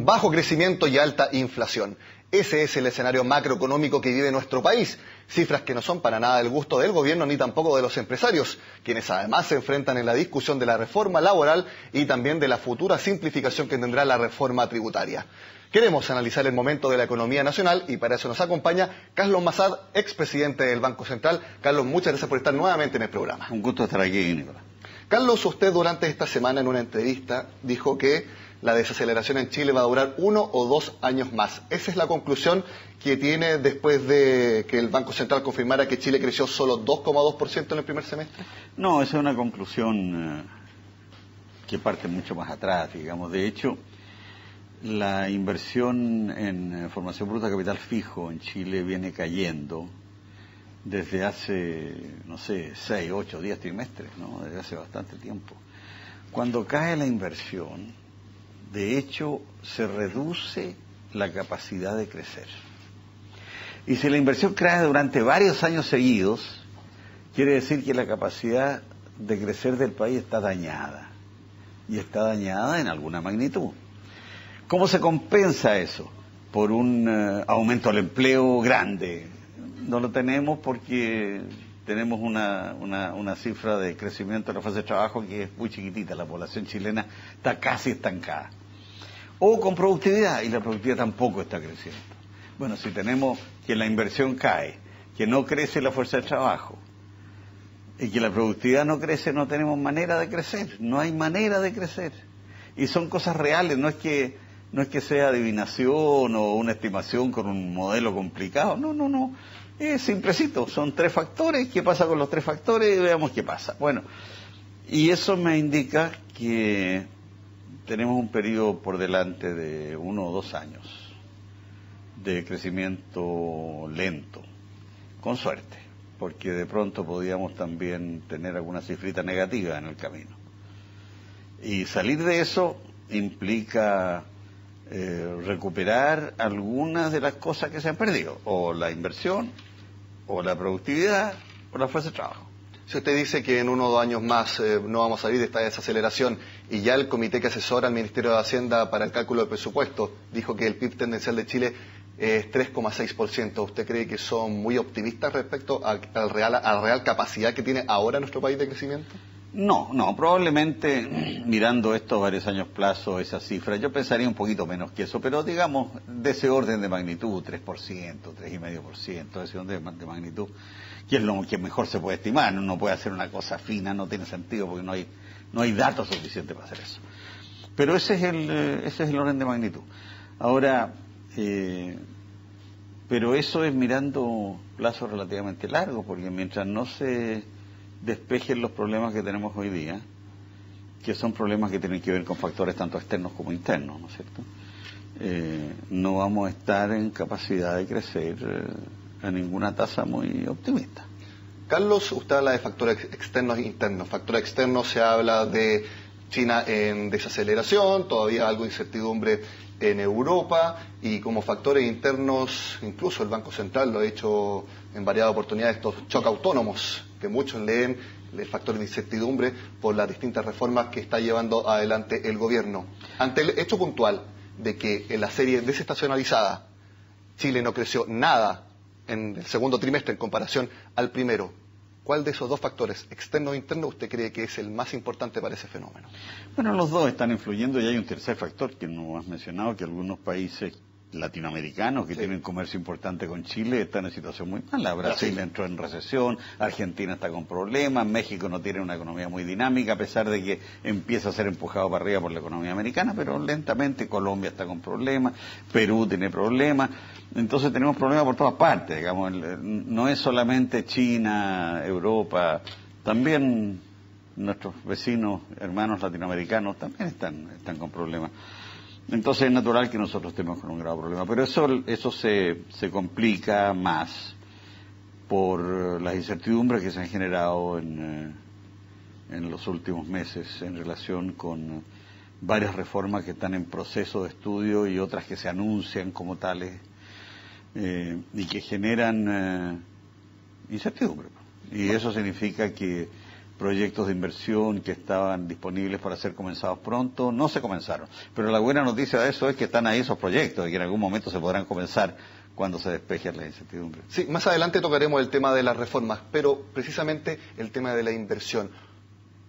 bajo crecimiento y alta inflación. Ese es el escenario macroeconómico que vive nuestro país. Cifras que no son para nada del gusto del gobierno ni tampoco de los empresarios, quienes además se enfrentan en la discusión de la reforma laboral y también de la futura simplificación que tendrá la reforma tributaria. Queremos analizar el momento de la economía nacional y para eso nos acompaña Carlos Massad, expresidente del Banco Central. Carlos, muchas gracias por estar nuevamente en el programa. Un gusto estar aquí, Nicolás. Carlos, usted durante esta semana en una entrevista dijo que la desaceleración en Chile va a durar 1 o 2 años más. ¿Esa es la conclusión que tiene después de que el Banco Central confirmara que Chile creció solo 2,2% en el primer semestre? No, esa es una conclusión que parte mucho más atrás, digamos. De hecho, la inversión en formación bruta de capital fijo en Chile viene cayendo desde hace, 6, 8, 10 trimestres, ¿no? Desde hace bastante tiempo. Cuando cae la inversión, de hecho, se reduce la capacidad de crecer. Y si la inversión cae durante varios años seguidos, quiere decir que la capacidad de crecer del país está dañada. Y está dañada en alguna magnitud. ¿Cómo se compensa eso? Por un aumento del empleo grande. No lo tenemos porque tenemos una cifra de crecimiento de la fuerza de trabajo que es muy chiquitita. La población chilena está casi estancada. O con productividad, y la productividad tampoco está creciendo. Bueno, si tenemos que la inversión cae, que no crece la fuerza de trabajo, y que la productividad no crece, no tenemos manera de crecer. No hay manera de crecer. Y son cosas reales, no es que sea adivinación o una estimación con un modelo complicado. No. Es simplecito, son 3 factores. ¿Qué pasa con los 3 factores? Veamos qué pasa. Bueno, y eso me indica que tenemos un periodo por delante de 1 o 2 años de crecimiento lento, con suerte, porque de pronto podíamos también tener alguna cifrita negativa en el camino. Y salir de eso implica recuperar algunas de las cosas que se han perdido, o la inversión, o la productividad, o la fuerza de trabajo. Si usted dice que en 1 o 2 años más no vamos a salir de esta desaceleración y ya el comité que asesora al Ministerio de Hacienda para el cálculo del presupuesto dijo que el PIB tendencial de Chile es 3,6%, ¿usted cree que son muy optimistas respecto a la real capacidad que tiene ahora nuestro país de crecimiento? No, probablemente mirando estos varios años plazo, esa cifra, yo pensaría un poquito menos que eso, pero digamos de ese orden de magnitud, 3%, 3,5%, ese orden de magnitud, que es lo que mejor se puede estimar. No puede hacer una cosa fina, no tiene sentido porque no hay datos suficientes para hacer eso. Pero ese es el orden de magnitud. Ahora, pero eso es mirando plazos relativamente largos, porque mientras no se despejen los problemas que tenemos hoy día, que son problemas que tienen que ver con factores tanto externos como internos, ¿no es cierto? No vamos a estar en capacidad de crecer a ninguna tasa muy optimista. Carlos, usted habla de factores externos e internos. Factores externos se habla de China en desaceleración, todavía algo de incertidumbre en Europa, y como factores internos, incluso el Banco Central lo ha hecho en variadas oportunidades, estos shock autónomos, que muchos leen el factor de incertidumbre por las distintas reformas que está llevando adelante el gobierno. Ante el hecho puntual de que en la serie desestacionalizada Chile no creció nada en el segundo trimestre en comparación al primero, ¿cuál de esos 2 factores, externo e interno, usted cree que es el más importante para ese fenómeno? Bueno, los 2 están influyendo y hay un tercer factor que no has mencionado, que algunos países latinoamericanos que tienen comercio importante con Chile están en situación muy mala. Brasil entró en recesión, Argentina está con problemas, México no tiene una economía muy dinámica, a pesar de que empieza a ser empujado para arriba por la economía americana, pero lentamente. Colombia está con problemas, Perú tiene problemas. Entonces tenemos problemas por todas partes, digamos. No es solamente China, Europa, también nuestros vecinos, hermanos latinoamericanos también están con problemas. Entonces es natural que nosotros estemos con un grave problema, pero eso se complica más por las incertidumbres que se han generado en los últimos meses en relación con varias reformas que están en proceso de estudio y otras que se anuncian como tales y que generan incertidumbre. Y eso significa que proyectos de inversión que estaban disponibles para ser comenzados pronto, no se comenzaron. Pero la buena noticia de eso es que están ahí esos proyectos y que en algún momento se podrán comenzar cuando se despeje la incertidumbre. Sí, más adelante tocaremos el tema de las reformas, pero precisamente el tema de la inversión.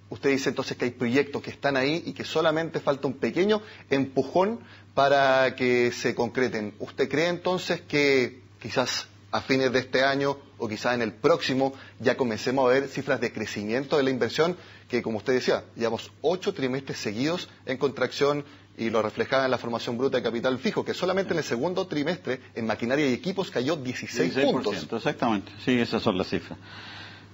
Usted dice entonces que hay proyectos que están ahí y que solamente falta un pequeño empujón para que se concreten. ¿Usted cree entonces que quizás a fines de este año o quizás en el próximo ya comencemos a ver cifras de crecimiento de la inversión que, como usted decía, llevamos 8 trimestres seguidos en contracción y lo reflejaba en la formación bruta de capital fijo, que solamente en el segundo trimestre en maquinaria y equipos cayó 16 puntos? Exactamente, sí, esas son las cifras.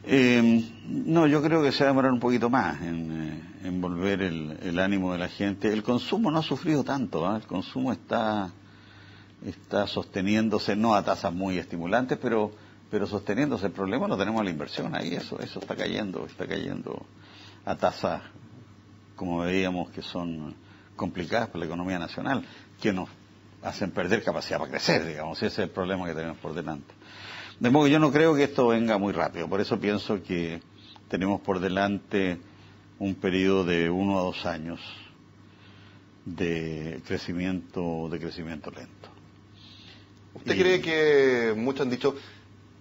No, yo creo que se va a demorar un poquito más en volver el ánimo de la gente. El consumo no ha sufrido tanto, ¿eh? El consumo está sosteniéndose, no a tasas muy estimulantes, pero sosteniéndose. El problema lo tenemos en la inversión, ahí eso está cayendo a tasas, como veíamos, que son complicadas para la economía nacional, que nos hacen perder capacidad para crecer, digamos. Ese es el problema que tenemos por delante. De modo que yo no creo que esto venga muy rápido, por eso pienso que tenemos por delante un periodo de 1 a 2 años de crecimiento lento. ¿Usted cree que muchos han dicho,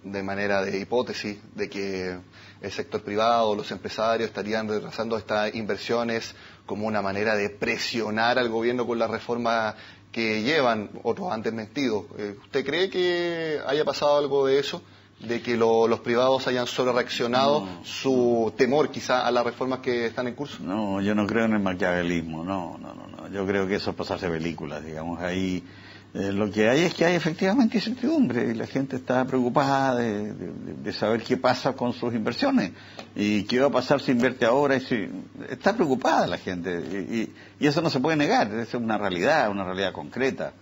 de manera de hipótesis, de que el sector privado, los empresarios estarían retrasando estas inversiones como una manera de presionar al gobierno con la reforma que llevan? Otros han desmentido. ¿Usted cree que haya pasado algo de eso? ¿De que los privados hayan solo reaccionado su temor quizá a las reformas que están en curso? No, yo no creo en el maquiavelismo, no. Yo creo que eso es pasarse películas, digamos. Ahí lo que hay es que hay efectivamente incertidumbre y la gente está preocupada de saber qué pasa con sus inversiones y qué va a pasar si invierte ahora. Está preocupada la gente y eso no se puede negar, es una realidad concreta.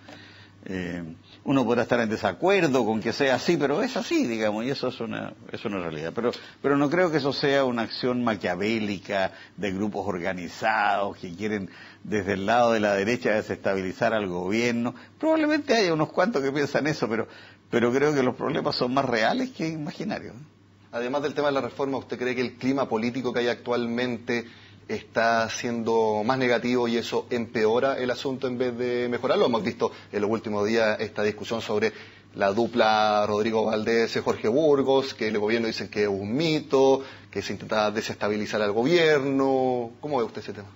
Uno podrá estar en desacuerdo con que sea así, pero es así, digamos, y eso es una realidad. Pero no creo que eso sea una acción maquiavélica de grupos organizados que quieren desde el lado de la derecha desestabilizar al gobierno. Probablemente haya unos cuantos que piensan eso, pero creo que los problemas son más reales que imaginarios. Además del tema de la reforma, ¿usted cree que el clima político que hay actualmente está siendo más negativo y eso empeora el asunto en vez de mejorarlo? Hemos visto en los últimos días esta discusión sobre la dupla Rodrigo Valdés y Jorge Burgos, que el gobierno dicen que es un mito, que se intenta desestabilizar al gobierno. ¿Cómo ve usted ese tema?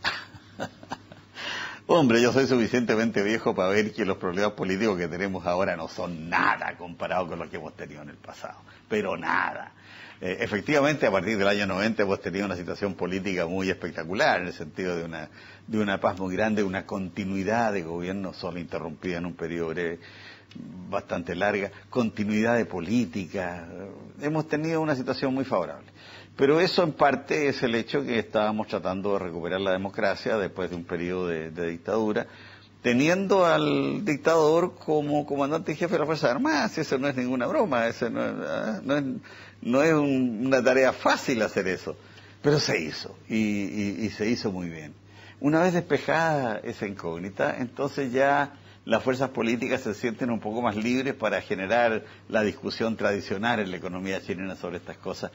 Hombre, yo soy suficientemente viejo para ver que los problemas políticos que tenemos ahora no son nada comparados con los que hemos tenido en el pasado, pero nada. Efectivamente, a partir del año 90 hemos tenido una situación política muy espectacular, en el sentido de una paz muy grande, una continuidad de gobierno solo interrumpida en un periodo breve, bastante larga, continuidad de política. Hemos tenido una situación muy favorable. Pero eso en parte es el hecho que estábamos tratando de recuperar la democracia después de un periodo de dictadura, teniendo al dictador como comandante y jefe de las Fuerzas Armadas. Eso no es ninguna broma, eso no es una tarea fácil hacer eso, pero se hizo, y se hizo muy bien. Una vez despejada esa incógnita, entonces ya las fuerzas políticas se sienten un poco más libres para generar la discusión tradicional en la economía chilena sobre estas cosas.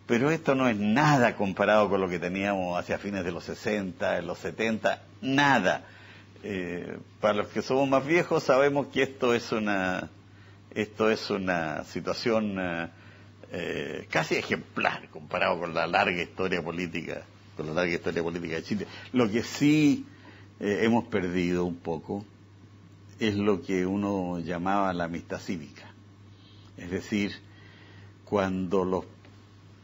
Pero esto no es nada comparado con lo que teníamos hacia fines de los 60, los 70, nada. Para los que somos más viejos sabemos que esto es una situación casi ejemplar comparado con la larga historia política de Chile. Lo que sí hemos perdido un poco es lo que uno llamaba la amistad cívica. Es decir, cuando los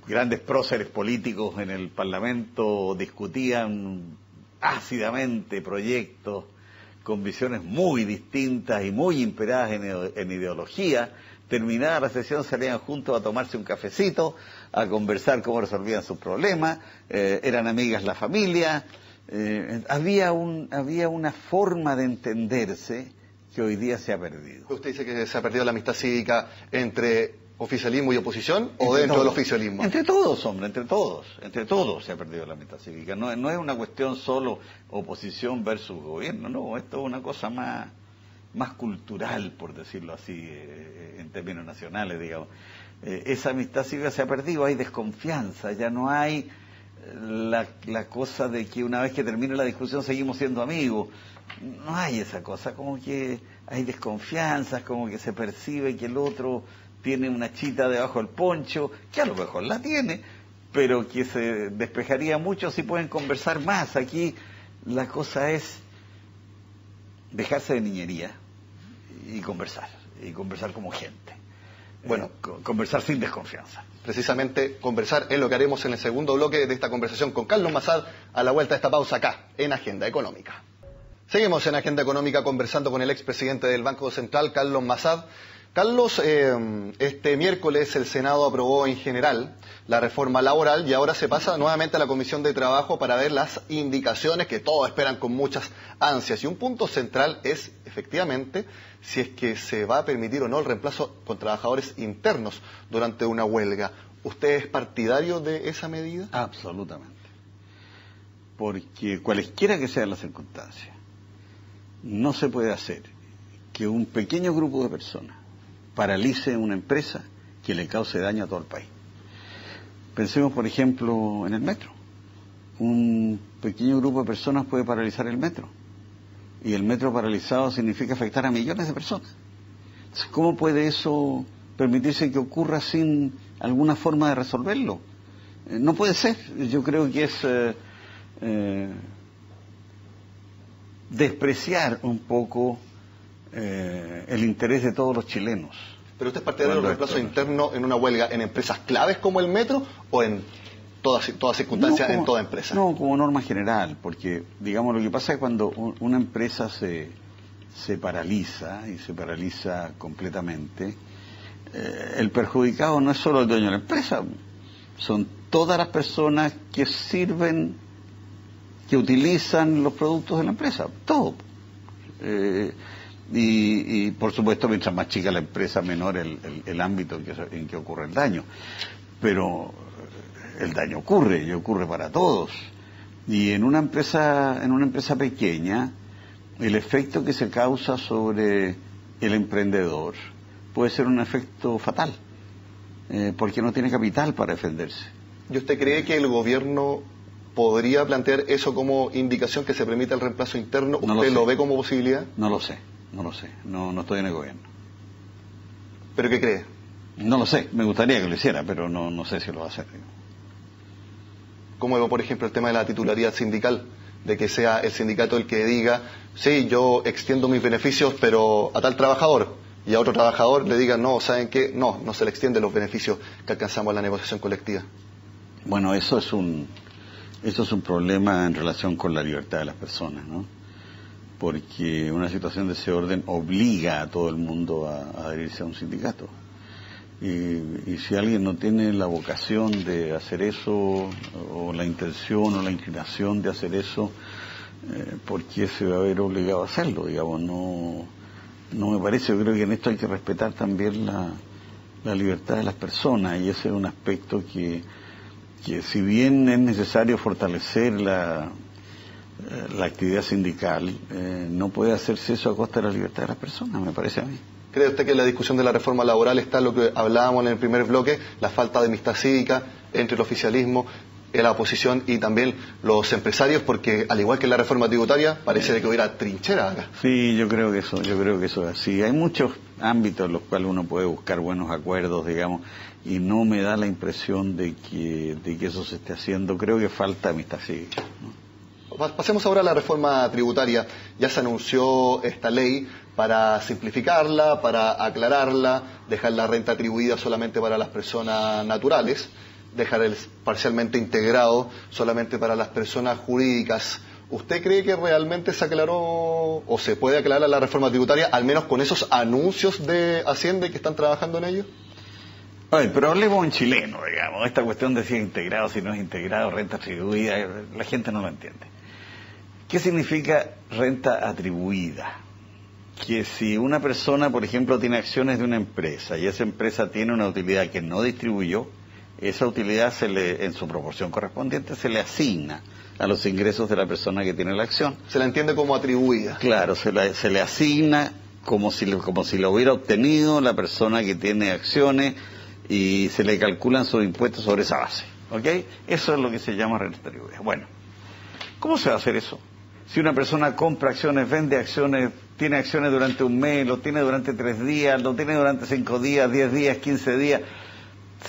grandes próceres políticos en el Parlamento discutían ácidamente proyectos con visiones muy distintas y muy imperadas en ideología, terminada la sesión salían juntos a tomarse un cafecito, a conversar cómo resolvían sus problemas, eran amigas la familia, había una forma de entenderse que hoy día se ha perdido. ¿Usted dice que se ha perdido la amistad cívica entre oficialismo y oposición o dentro del oficialismo? Entre todos, hombre, entre todos se ha perdido la amistad cívica. No es una cuestión solo oposición versus gobierno, no, esto es una cosa más cultural, por decirlo así, en términos nacionales, digamos. esa amistad cívica se ha perdido, hay desconfianza, ya no hay la cosa de que una vez que termine la discusión seguimos siendo amigos. No hay esa cosa, como que hay desconfianza, como que se percibe que el otro tiene una chita debajo del poncho, que a lo mejor la tiene, pero que se despejaría mucho si pueden conversar más. Aquí la cosa es dejarse de niñería y conversar como gente. Bueno, conversar sin desconfianza. Precisamente conversar es lo que haremos en el segundo bloque de esta conversación con Carlos Mazad a la vuelta de esta pausa acá, en Agenda Económica. Seguimos en Agenda Económica conversando con el expresidente del Banco Central, Carlos Mazad. Carlos, este miércoles el Senado aprobó en general la reforma laboral y ahora se pasa nuevamente a la Comisión de Trabajo para ver las indicaciones que todos esperan con muchas ansias. Y un punto central es, efectivamente, si es que se va a permitir o no el reemplazo con trabajadores internos durante una huelga. ¿Usted es partidario de esa medida? Absolutamente. Porque cualesquiera que sean las circunstancias, no se puede hacer que un pequeño grupo de personas paralice una empresa que le cause daño a todo el país. Pensemos, por ejemplo, en el metro. Un pequeño grupo de personas puede paralizar el metro. Y el metro paralizado significa afectar a millones de personas. Entonces, ¿cómo puede eso permitirse que ocurra sin alguna forma de resolverlo? No puede ser. Yo creo que es despreciar un poco el interés de todos los chilenos. ¿Pero usted es partidario del reemplazo interno en una huelga en empresas claves como el metro o en todas circunstancias, en toda empresa? No, como norma general, porque, digamos, lo que pasa es cuando una empresa se paraliza, y se paraliza completamente, el perjudicado no es solo el dueño de la empresa, son todas las personas que sirven, que utilizan los productos de la empresa, todo. Y por supuesto, mientras más chica la empresa, menor el ámbito en que ocurre el daño. Pero el daño ocurre, y ocurre para todos. Y en una empresa pequeña, el efecto que se causa sobre el emprendedor puede ser un efecto fatal, porque no tiene capital para defenderse. ¿Y usted cree que el gobierno podría plantear eso como indicación, que se permita el reemplazo interno? ¿Usted lo ve como posibilidad? No lo sé, no estoy en el gobierno. ¿Pero qué cree? No lo sé, me gustaría que lo hiciera, pero no sé si lo va a hacer. ¿Cómo veo, por ejemplo, el tema de la titularidad sindical? De que sea el sindicato el que diga, sí, yo extiendo mis beneficios, pero a tal trabajador, y a otro trabajador le diga, no, ¿saben qué? No se le extienden los beneficios que alcanzamos en la negociación colectiva. Bueno, eso es un problema en relación con la libertad de las personas, ¿no? Porque una situación de ese orden obliga a todo el mundo a adherirse a un sindicato. Y si alguien no tiene la vocación de hacer eso, o la intención o la inclinación de hacer eso, ¿por qué se va a ver obligado a hacerlo? Digamos, no me parece. Yo creo que en esto hay que respetar también la libertad de las personas, y ese es un aspecto que si bien es necesario fortalecer la actividad sindical, no puede hacerse eso a costa de la libertad de las personas, me parece a mí. ¿Cree usted que en la discusión de la reforma laboral está lo que hablábamos en el primer bloque, la falta de amistad cívica entre el oficialismo, la oposición y también los empresarios? Porque al igual que en la reforma tributaria, parece de que hubiera trinchera acá. Sí, yo creo que eso es así. Hay muchos ámbitos en los cuales uno puede buscar buenos acuerdos, digamos, y no me da la impresión de que eso se esté haciendo. Creo que falta amistad cívica, ¿no? Pasemos ahora a la reforma tributaria. Ya se anunció esta ley para simplificarla, para aclararla, dejar la renta atribuida solamente para las personas naturales, dejar el parcialmente integrado solamente para las personas jurídicas. ¿Usted cree que realmente se aclaró o se puede aclarar la reforma tributaria, al menos con esos anuncios de Hacienda que están trabajando en ello? Oye, pero hablemos en chileno, digamos. Esta cuestión de si es integrado, si no es integrado, renta atribuida, la gente no lo entiende. ¿Qué significa renta atribuida? Que si una persona, por ejemplo, tiene acciones de una empresa y esa empresa tiene una utilidad que no distribuyó, esa utilidad en su proporción correspondiente se le asigna a los ingresos de la persona que tiene la acción. Se la entiende como atribuida. Claro, se le asigna como si lo hubiera obtenido la persona que tiene acciones y se le calculan sus impuestos sobre esa base. ¿Ok? Eso es lo que se llama renta tributal. Bueno, ¿cómo se va a hacer eso? Si una persona compra acciones, vende acciones, tiene acciones durante un mes, lo tiene durante 3 días, lo tiene durante 5 días, 10 días, 15 días,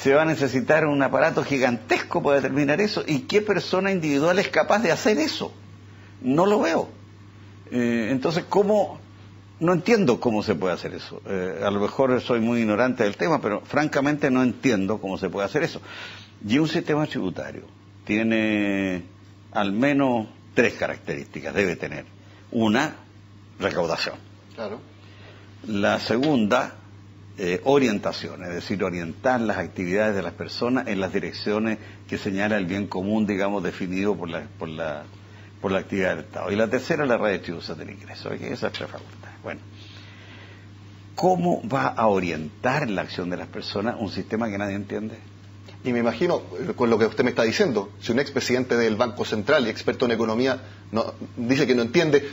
se va a necesitar un aparato gigantesco para determinar eso. ¿Y qué persona individual es capaz de hacer eso? No lo veo. Entonces, ¿cómo? No entiendo cómo se puede hacer eso. A lo mejor soy muy ignorante del tema, pero francamente no entiendo cómo se puede hacer eso. Y un sistema tributario tiene al menos 3 características, debe tener. Una, recaudación. Claro. La segunda, orientación, es decir, orientar las actividades de las personas en las direcciones que señala el bien común, digamos, definido por la actividad del Estado. Y la tercera, la redistribución del ingreso. Esas 3 facultades. Bueno, ¿cómo va a orientar la acción de las personas un sistema que nadie entiende? Y me imagino, con lo que usted me está diciendo, si un expresidente del Banco Central y experto en economía dice que no entiende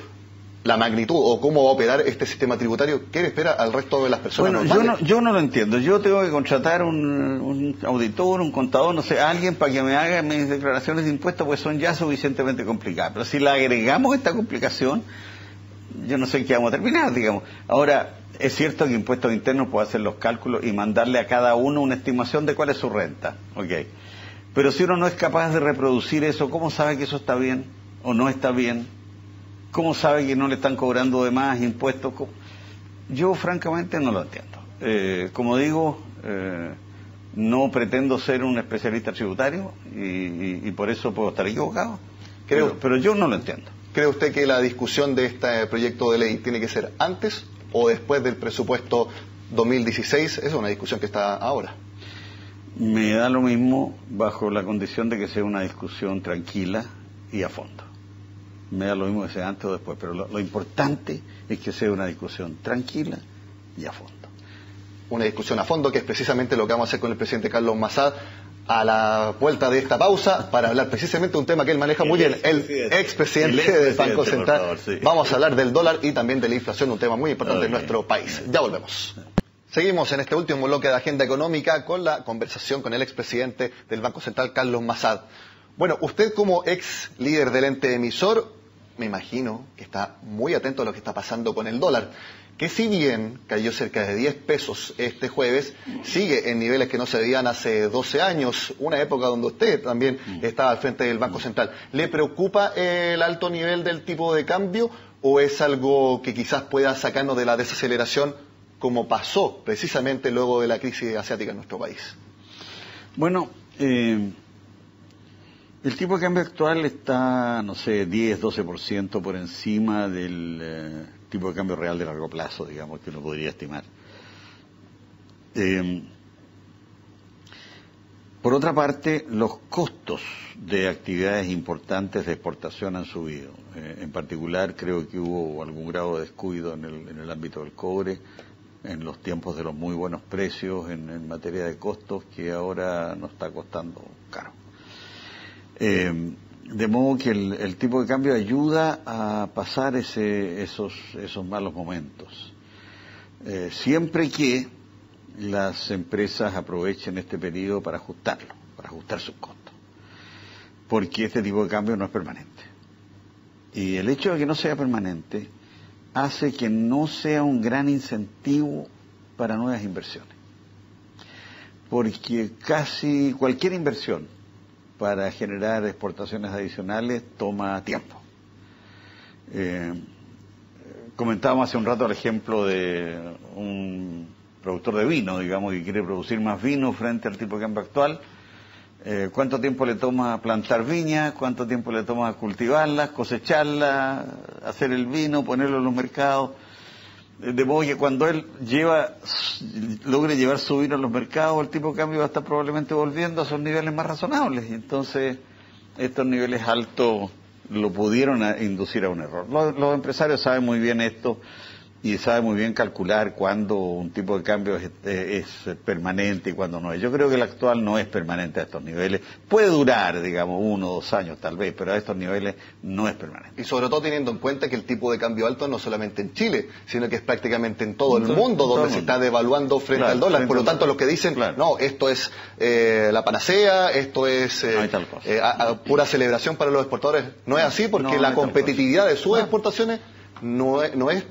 la magnitud o cómo va a operar este sistema tributario, ¿qué le espera al resto de las personas normales? Yo no lo entiendo. Yo tengo que contratar un auditor, un contador, no sé, alguien para que me haga mis declaraciones de impuestos, pues son ya suficientemente complicadas. Pero si le agregamos esta complicación, yo no sé en qué vamos a terminar, digamos. Ahora, es cierto que Impuestos Internos puede hacer los cálculos y mandarle a cada uno una estimación de cuál es su renta. Okay. Pero si uno no es capaz de reproducir eso, ¿cómo sabe que eso está bien o no está bien? ¿Cómo sabe que no le están cobrando de más impuestos? Yo francamente no lo entiendo. Como digo, no pretendo ser un especialista tributario y por eso puedo estar equivocado. Pero yo no lo entiendo. ¿Cree usted que la discusión de este proyecto de ley tiene que ser antes o después del presupuesto 2016? Es una discusión que está ahora. Me da lo mismo bajo la condición de que sea una discusión tranquila y a fondo. Me da lo mismo que sea antes o después, pero lo importante es que sea una discusión tranquila y a fondo. Una discusión a fondo, que es precisamente lo que vamos a hacer con el presidente Carlos Massad a la vuelta de esta pausa, para hablar precisamente de un tema que él maneja muy bien, el expresidente del Banco Central. Favor, sí. Vamos a hablar del dólar y también de la inflación, un tema muy importante en nuestro país. Ya volvemos. Seguimos en este último bloque de Agenda Económica con la conversación con el expresidente del Banco Central, Carlos Massad. Bueno, usted como ex líder del ente emisor, me imagino que está muy atento a lo que está pasando con el dólar, que si bien cayó cerca de 10 pesos este jueves, sigue en niveles que no se veían hace 12 años, una época donde usted también estaba al frente del Banco Central. ¿Le preocupa el alto nivel del tipo de cambio o es algo que quizás pueda sacarnos de la desaceleración como pasó precisamente luego de la crisis asiática en nuestro país? Bueno, el tipo de cambio actual está, no sé, 10-12% por encima del tipo de cambio real de largo plazo, digamos, que uno podría estimar. Por otra parte, los costos de actividades importantes de exportación han subido. En particular, creo que hubo algún grado de descuido en el ámbito del cobre, en los tiempos de los muy buenos precios en materia de costos, que ahora nos está costando caro. De modo que el tipo de cambio ayuda a pasar esos malos momentos. Siempre que las empresas aprovechen este periodo para ajustarlo, para ajustar sus costos. Porque este tipo de cambio no es permanente. Y el hecho de que no sea permanente hace que no sea un gran incentivo para nuevas inversiones. Porque casi cualquier inversión para generar exportaciones adicionales toma tiempo. Comentábamos hace un rato el ejemplo de un productor de vino, digamos, que quiere producir más vino frente al tipo de cambio actual. ¿Cuánto tiempo le toma plantar viña? ¿Cuánto tiempo le toma cultivarla, cosecharla, hacer el vino, ponerlo en los mercados? De modo que cuando él logre llevar su vino a los mercados, el tipo de cambio va a estar probablemente volviendo a sus niveles más razonables. Entonces, estos niveles altos lo pudieron inducir a un error. Los empresarios saben muy bien esto y sabe muy bien calcular cuándo un tipo de cambio es permanente y cuándo no es. Yo creo que el actual no es permanente a estos niveles. Puede durar, digamos, 1 o 2 años tal vez, pero a estos niveles no es permanente. Y sobre todo teniendo en cuenta que el tipo de cambio alto no solamente en Chile, sino que es prácticamente en todo el mundo donde se está devaluando frente al dólar. Por lo tanto, los que dicen, no, esto es la panacea, esto es pura celebración para los exportadores, no es así, porque la competitividad de sus exportaciones no es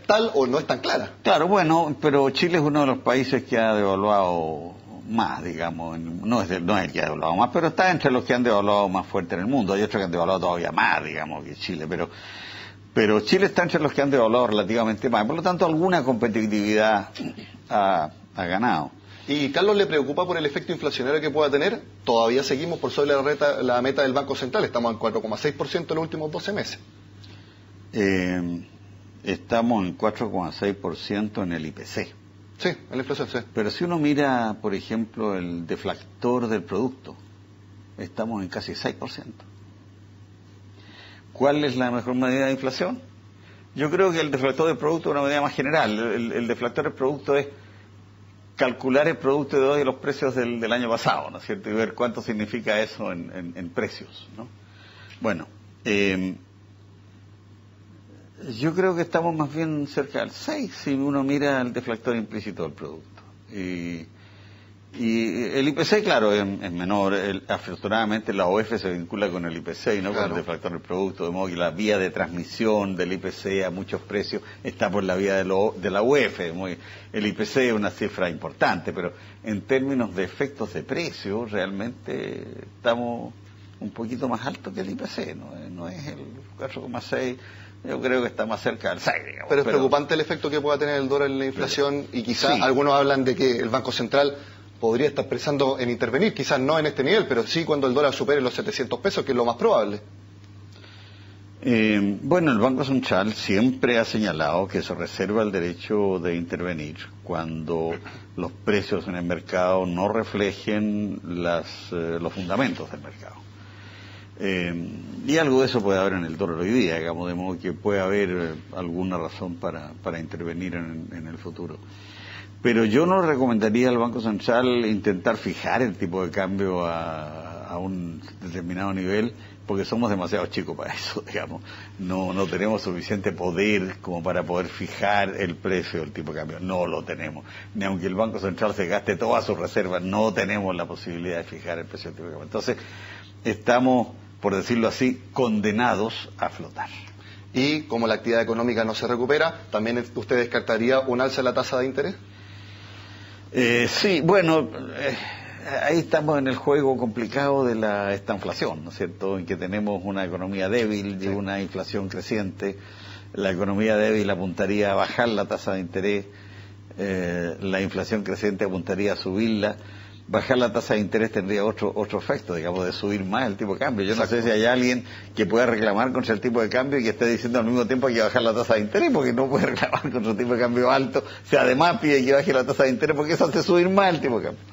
tal o no es tan clara. Claro, bueno, pero Chile es uno de los países que ha devaluado más, digamos, no es el que ha devaluado más, pero está entre los que han devaluado más fuerte en el mundo. Hay otros que han devaluado todavía más, digamos, que Chile, pero Chile está entre los que han devaluado relativamente más. Por lo tanto, alguna competitividad ha ganado. ¿Y Carlos le preocupa por el efecto inflacionario que pueda tener? Todavía seguimos por sobre la meta del Banco Central, estamos en 4,6% en los últimos 12 meses. Estamos en 4,6% en el IPC. Sí, en la inflación, sí. Pero si uno mira, por ejemplo, el deflactor del producto, estamos en casi 6%. ¿Cuál es la mejor medida de inflación? Yo creo que el deflactor del producto es una medida más general. El deflactor del producto es calcular el producto de hoy y los precios del año pasado, ¿no es cierto? Y ver cuánto significa eso en precios, ¿no? Bueno, yo creo que estamos más bien cerca del 6 si uno mira el deflactor implícito del producto. Y el IPC, claro, es menor. Afortunadamente la OEF se vincula con el IPC y no con el deflactor del producto, de modo que la vía de transmisión del IPC a muchos precios está por la vía de la UEF. El IPC es una cifra importante, pero en términos de efectos de precio, realmente estamos un poquito más alto que el IPC, no es el 4,6. Yo creo que está más cerca del 6, digamos. Pero es preocupante el efecto que pueda tener el dólar en la inflación y quizás algunos hablan de que el Banco Central podría estar pensando en intervenir, quizás no en este nivel, pero sí cuando el dólar supere los 700 pesos, que es lo más probable. Bueno, el Banco Central siempre ha señalado que se reserva el derecho de intervenir cuando los precios en el mercado no reflejen los fundamentos del mercado. Y algo de eso puede haber en el dólar hoy día, digamos, de modo que puede haber alguna razón para intervenir en el futuro. Pero yo no recomendaría al Banco Central intentar fijar el tipo de cambio a un determinado nivel, porque somos demasiado chicos para eso, digamos. No tenemos suficiente poder como para poder fijar el precio del tipo de cambio. No lo tenemos. Ni aunque el Banco Central se gaste todas sus reservas, no tenemos la posibilidad de fijar el precio del tipo de cambio. Entonces, estamos, por decirlo así, condenados a flotar. Y como la actividad económica no se recupera, ¿también usted descartaría un alza de la tasa de interés? Sí, bueno, ahí estamos en el juego complicado de esta inflación, ¿no es cierto?, en que tenemos una economía débil y una inflación creciente. La economía débil apuntaría a bajar la tasa de interés, la inflación creciente apuntaría a subirla. Bajar la tasa de interés tendría otro efecto, digamos, de subir más el tipo de cambio. Yo no sé si hay alguien que pueda reclamar contra el tipo de cambio y que esté diciendo al mismo tiempo que hay que bajar la tasa de interés, porque no puede reclamar contra un tipo de cambio alto, si además pide que baje la tasa de interés, porque eso hace subir más el tipo de cambio.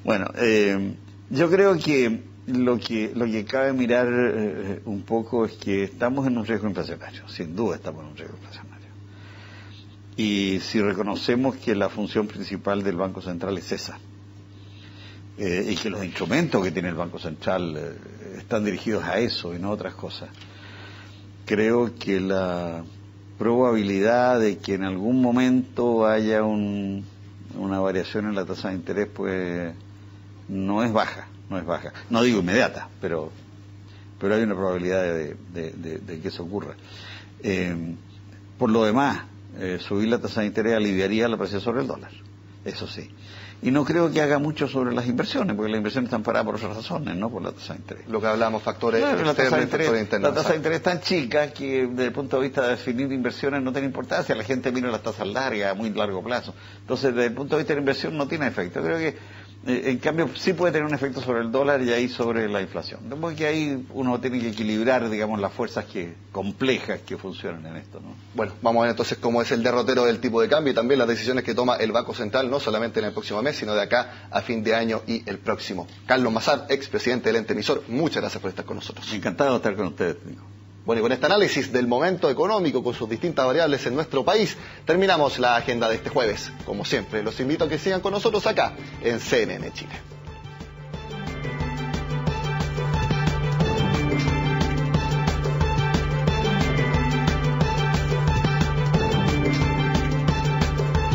Bueno, yo creo que lo que cabe mirar un poco es que estamos en un riesgo inflacionario, sin duda estamos en un riesgo inflacionario. Y si reconocemos que la función principal del Banco Central es esa, y que los instrumentos que tiene el Banco Central están dirigidos a eso y no a otras cosas, creo que la probabilidad de que en algún momento haya una variación en la tasa de interés, pues no es baja. No digo inmediata, pero hay una probabilidad de que eso ocurra. Por lo demás, subir la tasa de interés aliviaría la presión sobre el dólar, eso sí. Y no creo que haga mucho sobre las inversiones, porque las inversiones están paradas por otras razones, no por la tasa de interés. Lo que hablamos, factores externos y factores internos. La tasa de interés es tan chica que desde el punto de vista de definir inversiones no tiene importancia. La gente mira las tasas largas, a muy largo plazo. Entonces, desde el punto de vista de la inversión no tiene efecto. Creo que, en cambio, sí puede tener un efecto sobre el dólar y ahí sobre la inflación. De modo que ahí uno tiene que equilibrar, digamos, las fuerzas complejas que funcionan en esto, ¿no? Bueno, vamos a ver entonces cómo es el derrotero del tipo de cambio y también las decisiones que toma el Banco Central, no solamente en el próximo mes, sino de acá a fin de año y el próximo. Carlos Mazar, expresidente del ente emisor, muchas gracias por estar con nosotros. Encantado de estar con ustedes, Nico. Bueno, y con este análisis del momento económico con sus distintas variables en nuestro país, terminamos la agenda de este jueves. Como siempre, los invito a que sigan con nosotros acá en CNN Chile.